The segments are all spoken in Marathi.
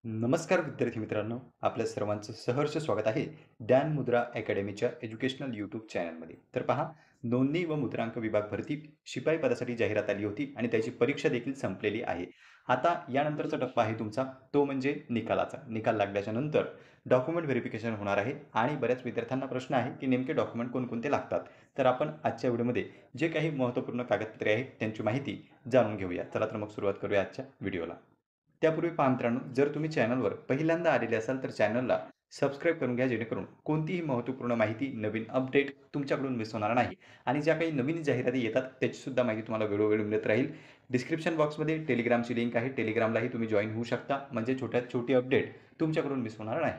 नमस्कार विद्यार्थी मित्रांनो, आपल्या सर्वांचं सहर्ष स्वागत आहे ज्ञान मुद्रा अकॅडमीच्या एज्युकेशनल यूट्यूब चॅनलमध्ये. तर पहा, नोंदणी व मुद्रांक विभाग भरती शिपाई पदासाठी जाहिरात आली होती आणि त्याची परीक्षा देखील संपलेली आहे. आता यानंतरचा टप्पा आहे तुमचा, तो म्हणजे निकालाचा. निकाल लागल्याच्या नंतर डॉक्युमेंट व्हेरिफिकेशन होणार आहे आणि बऱ्याच विद्यार्थ्यांना प्रश्न आहे की नेमके डॉक्युमेंट कोणकोणते लागतात. तर आपण आजच्या व्हिडिओमध्ये जे काही महत्त्वपूर्ण कागदपत्रे आहेत त्यांची माहिती जाणून घेऊया. चला तर मग सुरुवात करूया आजच्या व्हिडिओला. त्यापूर्वी पहा मित्रांनो, जर तुम्ही चॅनलवर पहिल्यांदा आलेले असाल तर चॅनलला सबस्क्राईब करून घ्या, जेणेकरून कोणतीही महत्त्वपूर्ण माहिती, नवीन अपडेट तुमच्याकडून मिस होणार नाही. आणि ज्या काही नवीन जाहिराती येतात त्याचीसुद्धा माहिती तुम्हाला वेळोवेळी मिळत राहील. डिस्क्रिप्शन बॉक्समध्ये टेलिग्रामची लिंक आहे. टेलिग्रामलाही तुम्ही जॉइन होऊ शकता, म्हणजे छोट्यात छोटी अपडेट तुमच्याकडून मिस होणार नाही.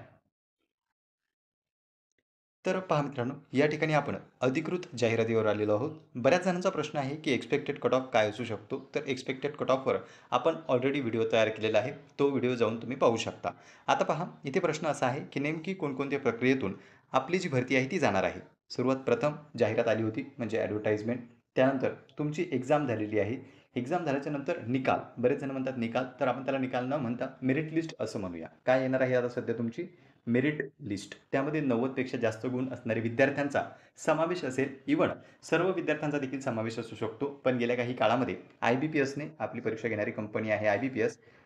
तर पहा मित्रांनो, या ठिकाणी आपण अधिकृत जाहिरातीवर आलेलो आहोत. बऱ्याच जणांचा प्रश्न आहे की एक्सपेक्टेड कट ऑफ काय असू शकतो. तर एक्सपेक्टेड कट ऑफवर आपण ऑलरेडी व्हिडिओ तयार केलेला आहे. तो व्हिडिओ जाऊन तुम्ही पाहू शकता. आता पहा, इथे प्रश्न असा आहे की नेमकी कोणकोणत्या प्रक्रियेतून आपली जी भरती आहे ती जाणार आहे. सुरुवात प्रथम जाहिरात आली होती, म्हणजे ॲडव्हर्टाइजमेंट. त्यानंतर तुमची एक्झाम झालेली आहे. एक्झाम झाल्याच्या नंतर निकाल. बरेच जण म्हणतात निकाल, तर आपण त्याला निकाल न म्हणता मेरिट लिस्ट असं म्हणूया. काय येणार आहे आता सध्या तुमची मेरिट लिस्ट. त्यामध्ये 90 पेक्षा जास्त गुण असणारे विद्यार्थ्यांचा समावेश असेल. इव्हन सर्व विद्यार्थ्यांचा देखील समावेश असू शकतो. पण गेल्या काही काळामध्ये IBPSने, आपली परीक्षा घेणारी कंपनी आहे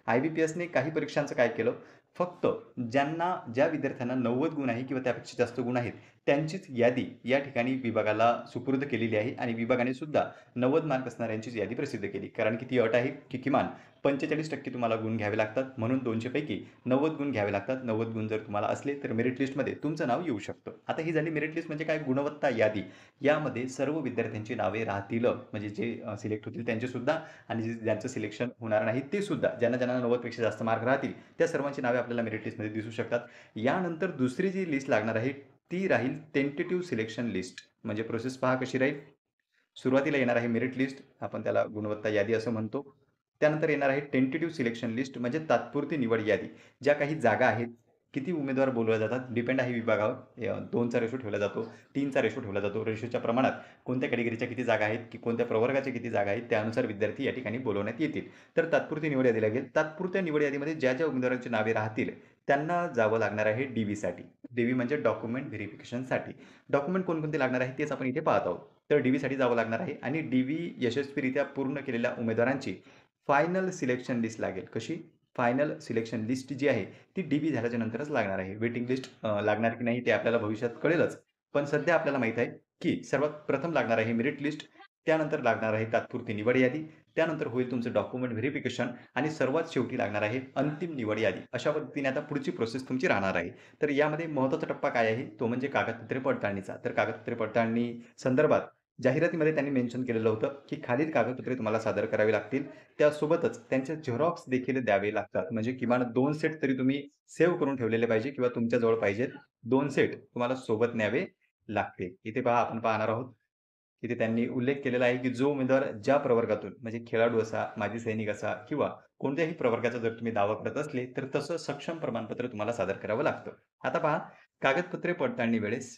IBPSने काही परीक्षांचं काय केलं, फक्त ज्या विद्यार्थ्यांना 90 गुण आहे किंवा त्यापेक्षा जास्त गुण आहेत, त्यांचीच यादी या ठिकाणी विभागाला सुपूर्द केलेली आहे आणि विभागाने सुद्धा 90 मार्क असणाऱ्यांचीच यादी प्रसिद्ध केली. कारण की ती अट आहे की किमान 45% तुम्हाला गुण घ्यावे लागतात. म्हणून 200 पैकी 90 गुण घ्यावे लागतात. 90 गुण जर तुम्हाला असले तर मेरिट लिस्टमध्ये तुमचं नाव येऊ शकतं. आता ही झाली मेरिट लिस्ट, म्हणजे काय, गुणवत्ता यादी. यामध्ये सर्व विद्यार्थ्यांची नावे राहतील, म्हणजे जे सिलेक्ट होतील त्यांचे सुद्धा, आणि ज्यांचं सिलेक्शन होणार नाही ते सुद्धा. ज्यांना 90 पेक्षा जास्त मार्क राहतील त्या सर्वांची नावे आपल्याला मेरिट लिस्टमध्ये दिसू शकतात. यानंतर दुसरी जी लिस्ट लागणार आहे ती राहील टेंटेटिव्ह सिलेक्शन लिस्ट. म्हणजे प्रोसेस पहा कशी राहील. सुरुवातीला येणार आहे मेरिट लिस्ट, आपण त्याला गुणवत्ता यादी असं म्हणतो. त्यानंतर येणार आहे टेंटेटिव्ह सिलेक्शन लिस्ट, म्हणजे तात्पुरती निवड यादी. ज्या काही जागा आहेत, किती उमेदवार बोलवले जातात, डिपेंड आहे विभागावर. 2चा रेशो ठेवला जातो, 3चा रेशो ठेवला जातो. रेशोच्या प्रमाणात कोणत्या कॅटेगरीच्या किती जागा आहेत, की कोणत्या प्रवर्गाच्या किती जागा आहेत, त्यानुसार विद्यार्थी या ठिकाणी बोलवण्यात येतील. तर तात्पुरती निवड यादी लागेल. तात्पुरत्या निवड यादीमध्ये ज्या उमेदवारांची नावे राहतील त्यांना जावं लागणार आहे DVसाठी. DV म्हणजे डॉक्युमेंट व्हेरिफिकेशनसाठी. डॉक्युमेंट कोणकोणते लागणार आहे तेच आपण इथे पाहत आहोत. तर DVसाठी जावं लागणार आहे आणि DV यशस्वीरित्या पूर्ण केलेल्या उमेदवारांची फायनल सिलेक्शन लिस्ट लागेल. कशी? फायनल सिलेक्शन लिस्ट जी आहे ती DV झाल्याच्या नंतरच लागणार आहे. वेटिंग लिस्ट लागणार की नाही ते आपल्याला भविष्यात कळेलच. पण सध्या आपल्याला माहीत आहे की सर्वात प्रथम लागणार आहे मेरिट लिस्ट, त्यानंतर लागणार आहे तात्पुरती निवड यादी, त्यानंतर होईल तुमचं डॉक्युमेंट व्हेरिफिकेशन आणि सर्वात शेवटी लागणार आहे अंतिम निवड यादी. अशा पद्धतीने आता पुढची प्रोसेस तुमची राहणार आहे. तर यामध्ये महत्त्वाचा टप्पा काय आहे, तो म्हणजे कागदपत्रे पडताळणीचा. तर कागदपत्रे पडताळणी संदर्भात जाहिरातीमध्ये त्यांनी मेन्शन केलेलं होतं की खालील कागदपत्रे तुम्हाला सादर करावी लागतील. त्यासोबतच त्यांचे झेरॉक्स देखील द्यावे लागतात. म्हणजे किमान 2 सेट तरी तुम्ही सेव्ह करून ठेवलेले पाहिजे किंवा तुमच्याजवळ पाहिजेत. 2 सेट तुम्हाला सोबत न्यावे लागतील. इथे पहा, आपण पाहणार आहोत. इथे त्यांनी उल्लेख केलेला आहे की जो उमेदवार ज्या प्रवर्गातून, म्हणजे खेळाडू असा, माजी सैनिक असा किंवा कोणत्याही प्रवर्गाचा जर तुम्ही दावा करत असले तर तसं सक्षम प्रमाणपत्र तुम्हाला सादर करावं लागतं. आता पहा, कागदपत्रे पडताळणी वेळेस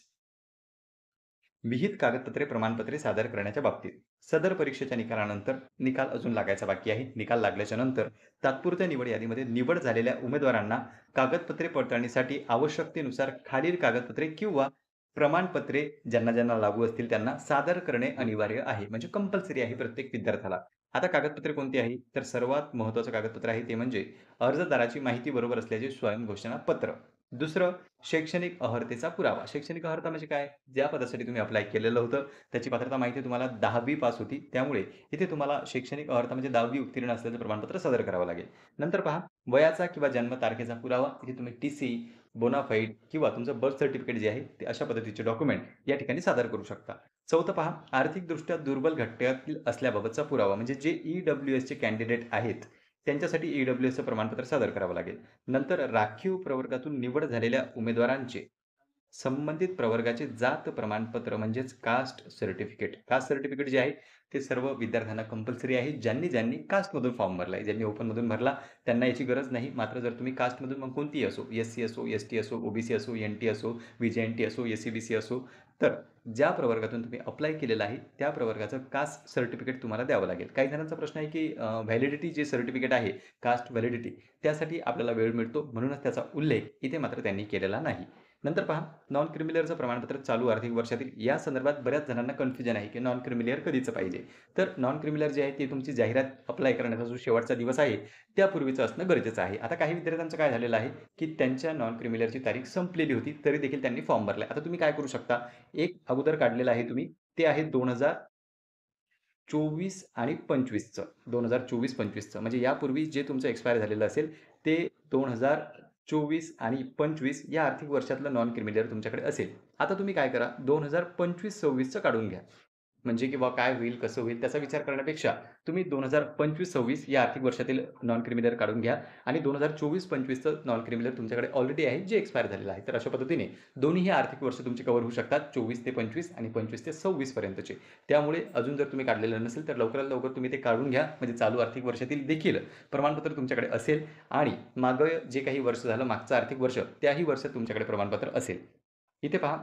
विहित कागदपत्रे, प्रमाणपत्रे सादर करण्याच्या बाबतीत सदर परीक्षेच्या निकालानंतर निकाल अजून लागायचा बाकी आहे. निकाल लागल्याच्या नंतर तात्पुरत्या निवड यादीमध्ये निवड झालेल्या उमेदवारांना कागदपत्रे पडताळणीसाठी आवश्यकतेनुसार खालील कागदपत्रे किंवा प्रमाणपत्रे ज्यांना लागू असतील त्यांना सादर करणे अनिवार्य आहे. म्हणजे कंपल्सरी आहे प्रत्येक विद्यार्थ्याला. आता कागदपत्रे कोणती आहे, तर सर्वात महत्त्वाचं कागदपत्र आहे ते म्हणजे अर्जदाराची माहिती बरोबर असल्याचे स्वयंघोषणा पत्र. दुसरं, शैक्षणिक अहर्तेचा पुरावा. शैक्षणिक अहर्ता म्हणजे काय? ज्या पदासाठी तुम्ही अप्लाय केलेलं होतं, त्याची पात्रता माहिती आहे तुम्हाला 10वी पास होती. त्यामुळे इथे तुम्हाला शैक्षणिक अहर्ता म्हणजे 10वी उत्तीर्ण असल्याचं प्रमाणपत्र सादर करावं लागेल. नंतर पहा, वयाचा किंवा जन्मतारखेचा पुरावा. इथे तुम्ही TC, बोनाफाईड किंवा तुमचं बर्थ सर्टिफिकेट जे आहे, ते अशा पद्धतीचे डॉक्युमेंट या ठिकाणी सादर करू शकता. चौथं पहा, आर्थिकदृष्ट्या दुर्बल घटकातील असल्याबाबतचा पुरावा. म्हणजे जे EWSचे कॅन्डिडेट आहेत, त्यांच्यासाठी EWSचं प्रमाणपत्र सादर करावं लागेल. नंतर राखीव प्रवर्गातून निवड झालेल्या उमेदवारांचे संबंधित प्रवर्गाचे जात प्रमाणपत्र म्हणजेच कास्ट सर्टिफिकेट. कास्ट सर्टिफिकेट जे आहे ते सर्व विद्यार्थ्यांना कंपल्सरी आहे. ज्यांनी कास्टमधून फॉर्म भरला आहे. ज्यांनी ओपनमधून भरला त्यांना याची गरज नाही. मात्र जर तुम्ही कास्टमधून मग कोणतीही असो, एस-सी असो, एस-टी असो, ओ-बी-सी असो, एन-टी असो, व्ही-जे-एन-टी असो, एस-सी-बी-सी असो, तर ज्या प्रवर्गातून तुम्ही अप्लाय केलेलं आहे, त्या प्रवर्गाचं कास्ट सर्टिफिकेट तुम्हाला द्यावं लागेल. काही जणांचा प्रश्न आहे की व्हॅलिडिटी जे सर्टिफिकेट आहे, कास्ट व्हॅलिडिटी त्यासाठी आपल्याला वेळ मिळतो म्हणूनच त्याचा उल्लेख इथे मात्र त्यांनी केलेला नाही. नंतर पहा, नॉन क्रिमिलिअरचं प्रमाणपत्र चालू आर्थिक वर्षातील या संदर्भात बऱ्याच जणांना कन्फ्युजन आहे की नॉन क्रिमिलिअर कधीचं पाहिजे. तर नॉन क्रिमिलिअर जे आहे ते तुमची जाहिरात अप्लाय करण्याचा जो शेवटचा दिवस आहे त्यापूर्वीचं असणं गरजेचं आहे. आता काही विद्यार्थ्यांचं काय झालेलं आहे की त्यांच्या नॉन क्रिमिलिअरची तारीख संपलेली होती तरी देखील त्यांनी फॉर्म भरलाय. आता तुम्ही काय करू शकता, एक अगोदर काढलेलं आहे तुम्ही, ते आहे 2024 आणि 25चं. 2024-25चं म्हणजे यापूर्वी जे तुमचं एक्सपायर झालेलं असेल ते 2024 आणि 25 या आर्थिक वर्षातलं नॉन क्रिमिलिअर तुमच्याकडे असेल. आता तुम्ही काय करा 2025-26चं काढून घ्या. म्हणजे की काय होईल, कसं होईल त्याचा विचार करण्यापेक्षा तुम्ही 2025-26 या आर्थिक वर्षातील नॉन क्रिमिलिअर काढून घ्या आणि 2024-25चं नॉन क्रिमिलिअर तुमच्याकडे ऑलरेडी आहे जे एक्सपायर झालेलं आहे. तर अशा पद्धतीने दोन्हीही आर्थिक वर्ष तुमचे कव्हर होऊ शकतात 24 ते 25 आणि 25 ते 26 पर्यंतचे. त्यामुळे अजून जर तुम्ही काढलेलं नसेल तर लवकरात लवकर तुम्ही ते काढून घ्या. म्हणजे चालू आर्थिक वर्षातील देखील प्रमाणपत्र तुमच्याकडे असेल आणि मागं जे काही वर्ष झालं मागचं आर्थिक वर्ष त्याही वर्षात तुमच्याकडे प्रमाणपत्र असेल. इथे पहा,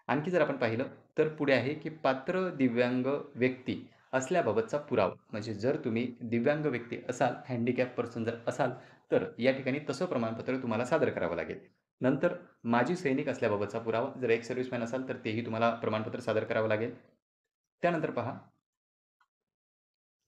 आणखी जर आपण पाहिलं तर पुढे आहे की पात्र दिव्यांग व्यक्ती असल्याबाबतचा पुरावा. म्हणजे जर तुम्ही दिव्यांग व्यक्ती असाल, हँडिकॅप पर्सन जर असाल, तर या ठिकाणी तसं प्रमाणपत्र तुम्हाला सादर करावं लागेल. नंतर माजी सैनिक असल्याबाबतचा पुरावा. जर एक्स सर्व्हिसमॅन असाल तर तेही तुम्हाला प्रमाणपत्र सादर करावं लागेल. त्यानंतर पहा,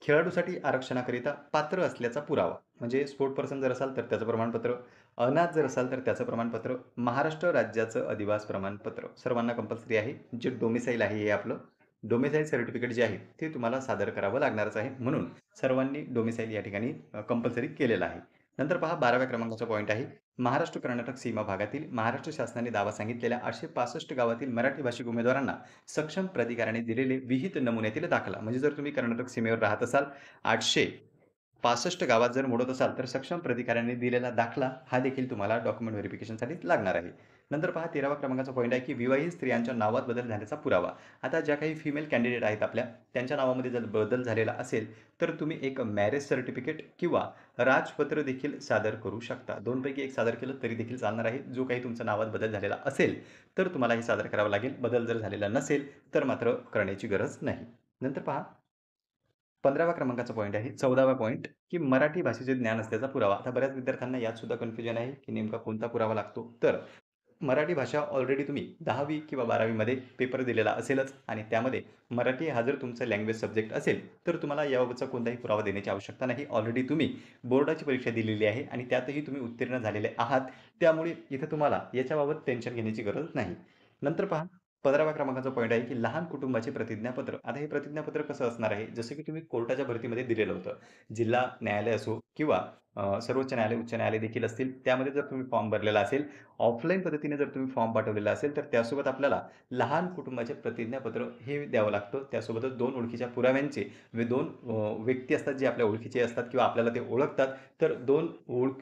खेळाडूसाठी आरक्षणाकरिता पात्र असल्याचा पुरावा. म्हणजे स्पोर्ट पर्सन जर असाल तर त्याचं प्रमाणपत्र, अनाथ जर असाल तर त्याचं प्रमाणपत्र, महाराष्ट्र राज्याचं अधिवास प्रमाणपत्र सर्वांना कंपल्सरी आहे. जे डोमिसाईल आहे हे आपलं डोमिसाईल सर्टिफिकेट जे आहे ते तुम्हाला सादर करावं लागणारच आहे. म्हणून सर्वांनी डोमिसाईल या ठिकाणी कंपल्सरी केलेलं आहे. नंतर पहा 12व्या क्रमांकाचा पॉइंट आहे. महाराष्ट्र कर्नाटक सीमा भागातील महाराष्ट्र शासनाने दावा सांगितलेल्या 865 गावातील मराठी भाषिक उमेदवारांना सक्षम प्राधिकाऱ्याने दिलेले विहित नमुन्यातील दाखला. म्हणजे जर तुम्ही कर्नाटक सीमेवर राहत असाल, 865 गावात जर मोडत असाल, तर सक्षम प्राधिकाऱ्याने दिलेला दाखला हा देखील तुम्हाला डॉक्युमेंट व्हेरिफिकेशनसाठी लागणार आहे. नंतर पहा 13व्या क्रमांकाचा पॉइंट आहे, की विवाहित स्त्रियांच्या नावात बदल झाल्याचा पुरावा. आता ज्या काही फिमेल कॅन्डिडेट आहेत आपल्या, त्यांच्या नावामध्ये जर बदल झालेला असेल, तर तुम्ही एक मॅरेज सर्टिफिकेट किंवा राजपत्र देखील सादर करू शकता. 2 पैकी एक सादर केलं तरी देखील चालणार आहे. जो काही तुमच्या नावात बदल झालेला असेल, तर तुम्हाला हे सादर करावं लागेल. बदल जर झालेला नसेल, तर मात्र करण्याची गरज नाही. नंतर पहा 15व्या क्रमांकाचा पॉइंट आहे. 14वा पॉइंट, की मराठी भाषेचे ज्ञान असल्याचा पुरावा. आता बऱ्याच विद्यार्थ्यांना यात सुद्धा कन्फ्युजन आहे, की नेमका कोणता पुरावा लागतो. तर मराठी भाषा ऑलरेडी तुम्ही 10वी किंवा 12वी पेपर दिलेला असेलच आणि त्यामध्ये मराठी हा जर तुमचा लँग्वेज सब्जेक्ट असेल, तर तुम्हाला याबाबतचा कोणताही पुरावा देण्याची आवश्यकता नाही. ऑलरेडी तुम्ही बोर्डाची परीक्षा दिलेली आहे आणि त्यातही तुम्ही उत्तीर्ण झालेले आहात. त्यामुळे इथे तुम्हाला याच्याबाबत टेन्शन घेण्याची गरज नाही. नंतर पहा 15व्या क्रमांकाचा पॉइंट आहे, की लहान कुटुंबाचे प्रतिज्ञापत्र. आता हे प्रतिज्ञापत्र कसं असणार आहे, जसं की तुम्ही कोर्टाच्या भरतीमध्ये दिलेलं होतं. जिल्हा न्यायालय असो किंवा सर्वोच्च न्यायालय, उच्च न्यायालय देखील असतील. त्यामध्ये जर तुम्ही फॉर्म भरलेला असेल, ऑफलाईन पद्धतीने जर तुम्ही फॉर्म पाठवलेला असेल, तर त्यासोबत आपल्याला लहान कुटुंबाचे प्रतिज्ञापत्र हे द्यावं लागतं. त्यासोबतच 2 ओळखीच्या पुराव्यांचे 2 व्यक्ती असतात जे आपल्या ओळखीचे असतात किंवा आपल्याला ते ओळखतात. तर 2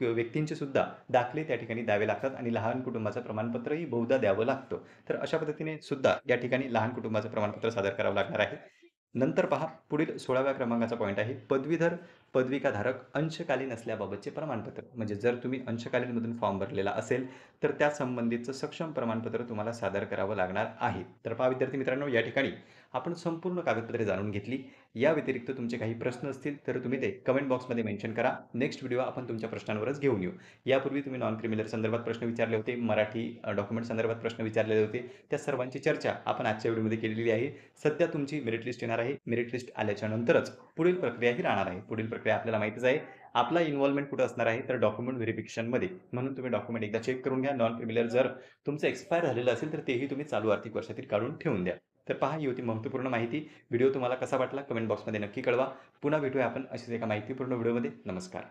व्यक्तींचे सुद्धा दाखले त्या ठिकाणी द्यावे लागतात आणि लहान कुटुंबाचं प्रमाणपत्रही बहुधा द्यावं लागतं. तर अशा पद्धतीने सुद्धा या ठिकाणी लहान कुटुंबाचं प्रमाणपत्र सादर करावं लागणार आहे. नंतर पहा पुढील 16व्या क्रमांकाचा पॉइंट आहे. पदवीधर, पदविकाधारक अंशकालीन असल्याबाबतचे प्रमाणपत्र. म्हणजे जर तुम्ही अंशकालीनमधून फॉर्म भरलेला असेल, तर त्या संबंधीचं सक्षम प्रमाणपत्र तुम्हाला सादर करावं लागणार आहे. तर पहा विद्यार्थी मित्रांनो, या ठिकाणी आपण संपूर्ण कागदपत्रे जाणून घेतली. या व्यतिरिक्त तुमचे काही प्रश्न असतील तर तुम्ही ते कमेंट बॉक्समध्ये मेन्शन करा. नेक्स्ट व्हिडिओ आपण तुमच्या प्रश्नांवरच घेऊन येऊ. यापूर्वी तुम्ही नॉन क्रिमिनल संदर्भात प्रश्न विचारले होते, मराठी डॉक्युमेंट संदर्भात प्रश्न विचारलेले होते. त्या सर्वांची चर्चा आपण आजच्या व्हिडिओमध्ये केलेली आहे. सध्या तुमची मेरिट लिस्ट येणार आहे. मेरिट लिस्ट आल्याच्या नंतरच पुढील प्रक्रिया ही राहणार आहे. पुढील प्रक्रिया आपल्याला माहितीच आहे. आपला इन्व्हॉल्वमेंट कुठं असणार आहे, तर डॉक्युमेंट व्हेरिफिकेशनमध्ये. म्हणून तुम्ही डॉक्युमेंट एकदा चेक करून घ्या. नॉन क्रिमिनल जर तुमचं एक्सपायर झालेलं असेल, तर तेही तुम्ही चालू आर्थिक वर्षातील काढून ठेवून द्या. तर पहा ही होती महत्त्वपूर्ण माहिती. व्हिडिओ तुम्हाला कसा वाटला कमेंट बॉक्समध्ये नक्की कळवा. पुन्हा भेटूया आपण अशीच एका माहितीपूर्ण व्हिडिओमध्ये. नमस्कार.